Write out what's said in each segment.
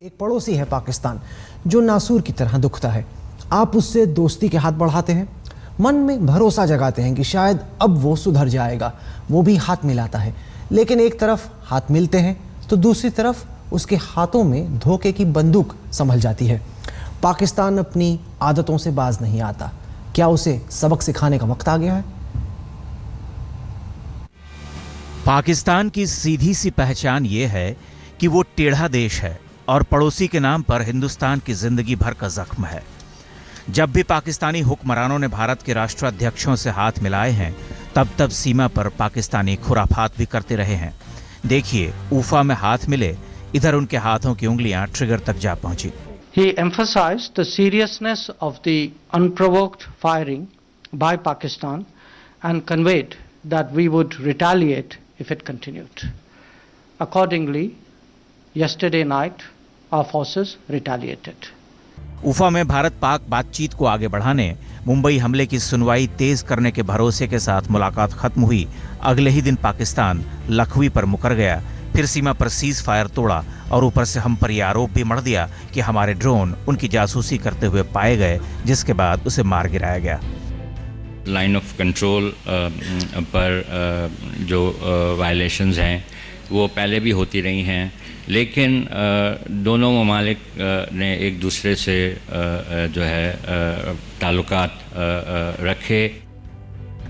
एक पड़ोसी है पाकिस्तान जो नासूर की तरह दुखता है। आप उससे दोस्ती के हाथ बढ़ाते हैं, मन में भरोसा जगाते हैं कि शायद अब वो सुधर जाएगा। वो भी हाथ मिलाता है, लेकिन एक तरफ हाथ मिलते हैं तो दूसरी तरफ उसके हाथों में धोखे की बंदूक संभल जाती है। पाकिस्तान अपनी आदतों से बाज नहीं आता। क्या उसे सबक सिखाने का वक्त आ गया है? पाकिस्तान की सीधी सी पहचान ये है कि वो टेढ़ा देश है और पड़ोसी के नाम पर हिंदुस्तान की जिंदगी भर का जख्म है। जब भी पाकिस्तानी हुक्मरानों ने भारत के राष्ट्राध्यक्षों से हाथ मिलाए हैं, तब तब सीमा पर पाकिस्तानी खुराफात भी करते रहे हैं। देखिए, ऊफा में हाथ मिले, इधर उनके हाथों की उंगलियां ट्रिगर तक जा पहुंची। He emphasized the seriousness of the unprovoked firing by Pakistan and conveyed that we would retaliate if it continued. Accordingly, yesterday night, our forces retaliated. ऊफा में भारत पाक बातचीत को आगे बढ़ाने मुंबई हमले की सुनवाई तेज करने के भरोसे के साथ मुलाकात खत्म हुई। अगले ही दिन पाकिस्तान लखवी पर मुकर गया, फिर सीमा पर सीज फायर तोड़ा और ऊपर से हम पर यह आरोप भी मढ़ दिया कि हमारे ड्रोन उनकी जासूसी करते हुए पाए गए, जिसके बाद उसे मार गिराया गया। लाइन ऑफ कंट्रोल पर जो वायलेशंस हैं वो पहले भी होती रही हैं, लेकिन दोनों ममालिक ने एक दूसरे से जो है ताल्लुकात रखे।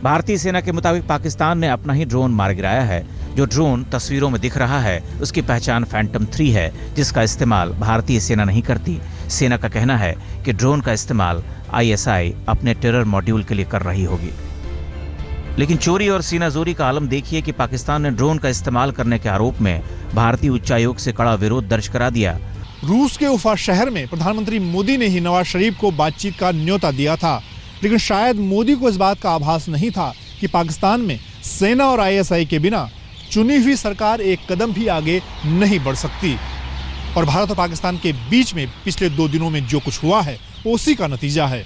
भारतीय सेना के मुताबिक पाकिस्तान ने अपना ही ड्रोन मार गिराया है। जो ड्रोन तस्वीरों में दिख रहा है उसकी पहचान फैंटम 3 है, जिसका इस्तेमाल भारतीय सेना नहीं करती। सेना का कहना है कि ड्रोन का इस्तेमाल ISI अपने टेरर मॉड्यूल के लिए कर रही होगी। लेकिन चोरी और सीनाजोरी का आलम देखिए कि पाकिस्तान ने ड्रोन का इस्तेमाल करने के आरोप में भारतीय उच्चायोग से कड़ा विरोध दर्ज करा दिया। रूस के उफा शहर में प्रधानमंत्री मोदी ने ही नवाज शरीफ को बातचीत का न्योता दिया था, लेकिन शायद मोदी को इस बात का आभास नहीं था कि पाकिस्तान में सेना और ISI के बिना चुनी हुई सरकार एक कदम भी आगे नहीं बढ़ सकती। और भारत और पाकिस्तान के बीच में पिछले 2 दिनों में जो कुछ हुआ है उसी का नतीजा है।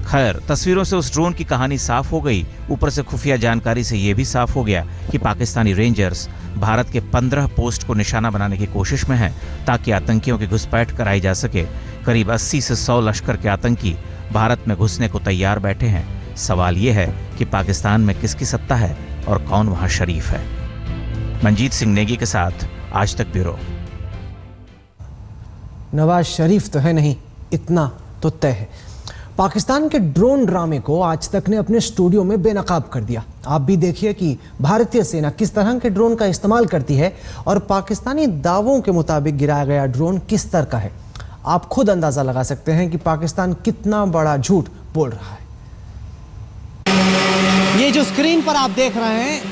खैर, तस्वीरों से उस ड्रोन की कहानी साफ हो गई। ऊपर से खुफिया जानकारी से यह भी साफ हो गया कि पाकिस्तानी रेंजर्स भारत के 15 पोस्ट को निशाना बनाने की कोशिश में हैं, ताकि आतंकियों की घुसपैठ कराई जा सके। करीब 80 से 100 लश्कर के आतंकी भारत में घुसने को तैयार बैठे हैं। सवाल यह है कि पाकिस्तान में किसकी सत्ता है और कौन वहां शरीफ है। मंजीत सिंह नेगी के साथ आज तक ब्यूरो। नवाज शरीफ तो है नहीं, इतना तो तय है। पाकिस्तान के ड्रोन ड्रामे को आज तक ने अपने स्टूडियो में बेनकाब कर दिया। आप भी देखिए कि भारतीय सेना किस तरह के ड्रोन का इस्तेमाल करती है और पाकिस्तानी दावों के मुताबिक गिराया गया ड्रोन किस स्तर का है। आप खुद अंदाजा लगा सकते हैं कि पाकिस्तान कितना बड़ा झूठ बोल रहा है। ये जो स्क्रीन पर आप देख रहे हैं,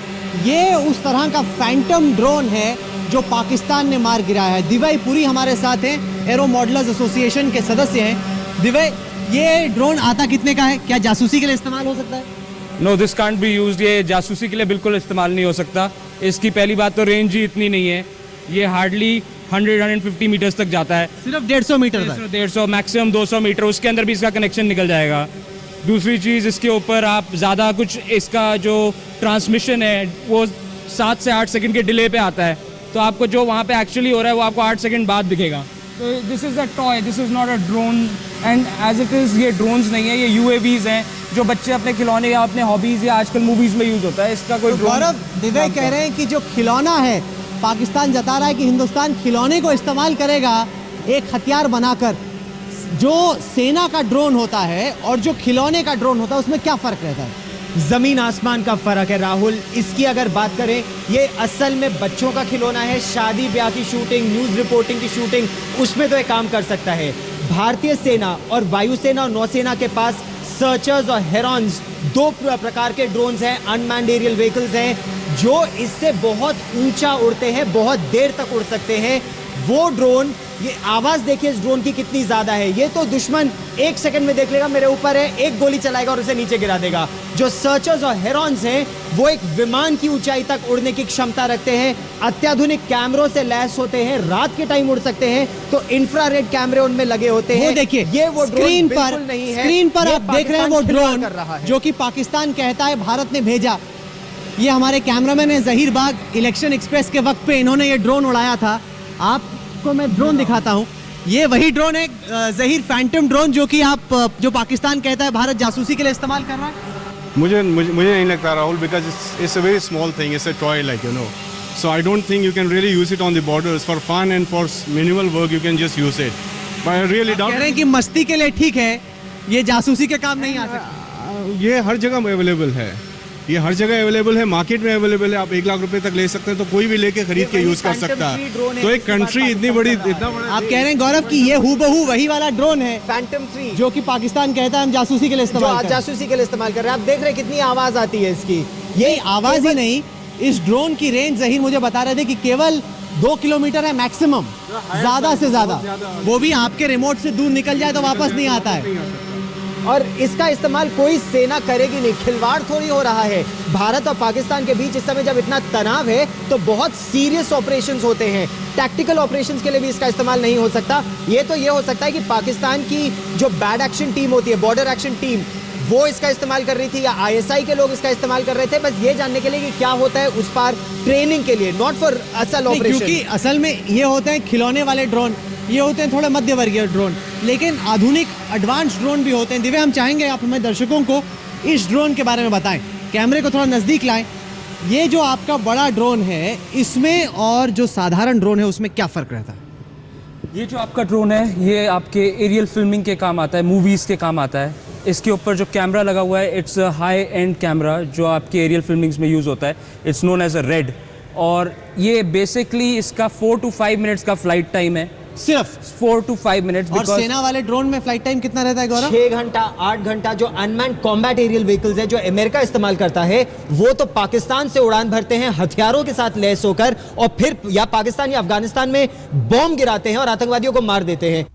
ये उस तरह का फैंटम ड्रोन है जो पाकिस्तान ने मार गिराया है। दिवई पुरी हमारे साथ हैं, एरो मॉडलर्स एसोसिएशन के सदस्य हैं। दिवई, ये ड्रोन आता कितने का है? क्या जासूसी के लिए इस्तेमाल हो सकता है? No, this can't be used. ये जासूसी के लिए बिल्कुल इस्तेमाल नहीं हो सकता। इसकी पहली बात तो रेंज ही इतनी नहीं है। ये हार्डली 100-150 मीटर्स तक जाता है। सिर्फ 150 मीटर तक? 150, मैक्सिमम 200 मीटर, उसके अंदर भी इसका कनेक्शन निकल जाएगा। दूसरी चीज़, इसके ऊपर आप ज़्यादा कुछ, इसका जो ट्रांसमिशन है वो 7 से 8 सेकंड के डिले पे आता है, तो आपको जो वहाँ पे एक्चुअली हो रहा है वो आपको 8 सेकंड बाद दिखेगा। तो this is a toy, this is not a drone. And as it is ये ड्रोन्स नहीं है, ये UAVs हैं जो बच्चे अपने खिलौने या अपने हॉबीज़ या आजकल मूवीज़ में यूज़ होता है। इसका कोई गौरव, दिवई कह रहे हैं कि जो खिलौना है, पाकिस्तान जता रहा है कि हिंदुस्तान खिलौने को इस्तेमाल करेगा एक हथियार बनाकर। जो सेना का ड्रोन होता है और जो खिलौने का ड्रोन होता है, उसमें क्या फ़र्क रहता है? जमीन आसमान का फर्क है राहुल। इसकी अगर बात करें, ये असल में बच्चों का खिलौना है। शादी ब्याह की शूटिंग, न्यूज़ रिपोर्टिंग की शूटिंग, उसमें तो ये काम कर सकता है। भारतीय सेना और वायुसेना और नौसेना के पास सर्चर्स और हेरॉन्स 2 प्रकार के ड्रोन्स हैं, अनमैन्ड एरियल व्हीकल्स हैं, जो इससे बहुत ऊंचा उड़ते हैं, बहुत देर तक उड़ सकते हैं। वो ड्रोन, ये आवाज देखिए इस ड्रोन की कितनी ज्यादा है। ये तो दुश्मन 1 सेकंड में देख लेगा मेरे ऊपर है, एक गोली चलाएगा और उसे नीचे गिरा देगा। जो सर्चर्स और हेरॉन्स हैं वो एक विमान की ऊंचाई तक उड़ने की क्षमता रखते हैं, अत्याधुनिक कैमरों से लैस होते हैं, रात के टाइम उड़ सकते हैं, तो इंफ्रारेड कैमरे उनमें लगे होते हैं। वो देखिए, ये वो स्क्रीन पर आप देख रहे हैं वो ड्रोन जो कि पाकिस्तान कहता है भारत ने भेजा। ये हमारे कैमरामैन है जहीर बाग, इलेक्शन एक्सप्रेस के वक्त पे इन्होंने ये ड्रोन उड़ाया था। आपको मैं ड्रोन दिखाता हूँ। ये वही ड्रोन है जहीर, फैंटम ड्रोन, जो कि आप जो पाकिस्तान कहता है भारत जासूसी के लिए इस्तेमाल कर रहा है? मुझे नहीं लगता Rahul, because it's a very small thing, it's a toy like you know, so I don't think you can really use it on the borders for fun and for minimal work you can just use it, but I really doubt. कह रहे हैं कि मस्ती के लिए ठीक है, ये जासूसी के काम नहीं आ सकता। ये हर जगह अवेलेबल है, ये हर जगह अवेलेबल है, मार्केट में अवेलेबल है, आप 1 लाख रुपए तक ले सकते हैं, तो कोई भी लेके खरीद के यूज कर सकता है। तो एक कंट्री इतना बड़ा, आप कह रहे हैं गौरव कि ये हूबहू वही वाला ड्रोन है फैंटम 3 जो कि पाकिस्तान कहता है हम जासूसी के लिए जो इस्तेमाल आज कर रहे हैं। जासूसी के लिए इस्तेमाल कर रहे हैं। आप देख रहे हैं कितनी आवाज आती है इसकी। ये आवाज ही नहीं, इस ड्रोन की रेंज जहीर मुझे बता रहे थे कि केवल 2 किलोमीटर है मैक्सिमम, ज्यादा से ज्यादा, वो भी आपके रिमोट से दूर निकल जाए तो वापस नहीं आता है। और इसका इस्तेमाल कोई सेना करेगी नहीं, खिलवाड़ थोड़ी हो रहा है। भारत और पाकिस्तान के बीच इस समय जब इतना तनाव है तो बहुत सीरियस ऑपरेशंस होते हैं, टैक्टिकल ऑपरेशंस के लिए भी इसका इस्तेमाल नहीं हो सकता। ये तो ये हो सकता है कि पाकिस्तान की जो बैड एक्शन टीम होती है, बॉर्डर एक्शन टीम, वो इसका इस्तेमाल कर रही थी या ISI के लोग इसका इस्तेमाल कर रहे थे, बस ये जानने के लिए कि क्या होता है उस पार, ट्रेनिंग के लिए, नॉट फॉर असल ऑपरेशन। क्योंकि असल में ये होते हैं खिलौने वाले ड्रोन, ये होते हैं थोड़े मध्य वर्गीय ड्रोन, लेकिन आधुनिक एडवांस ड्रोन भी होते हैं। दिव्य, हम चाहेंगे आप हमारे दर्शकों को इस ड्रोन के बारे में बताएं, कैमरे को थोड़ा नजदीक लाएं। ये जो आपका बड़ा ड्रोन है, इसमें और जो साधारण ड्रोन है उसमें क्या फर्क रहता है? ये जो आपका ड्रोन है, ये आपके एरियल फिल्मिंग के काम आता है, मूवीज़ के काम आता है। इसके ऊपर जो कैमरा लगा हुआ है, it's a high end camera जो आपके एरियल फिल्मिंग्स में यूज़ होता है। It's known as a RED, और ये बेसिकली इसका 4 to 5 मिनट्स का फ्लाइट टाइम है, सिर्फ 4 to 5 मिनट्स। और सेना वाले ड्रोन में फ्लाइट टाइम कितना रहता है गौरव? 6 घंटा 8 घंटा। जो अनमैन्ड कॉम्बैट एरियल व्हीकल्स है जो अमेरिका इस्तेमाल करता है, वो तो पाकिस्तान से उड़ान भरते हैं हथियारों के साथ लैस होकर, और फिर या पाकिस्तान या अफगानिस्तान में बॉम्ब गिराते हैं और आतंकवादियों को मार देते हैं।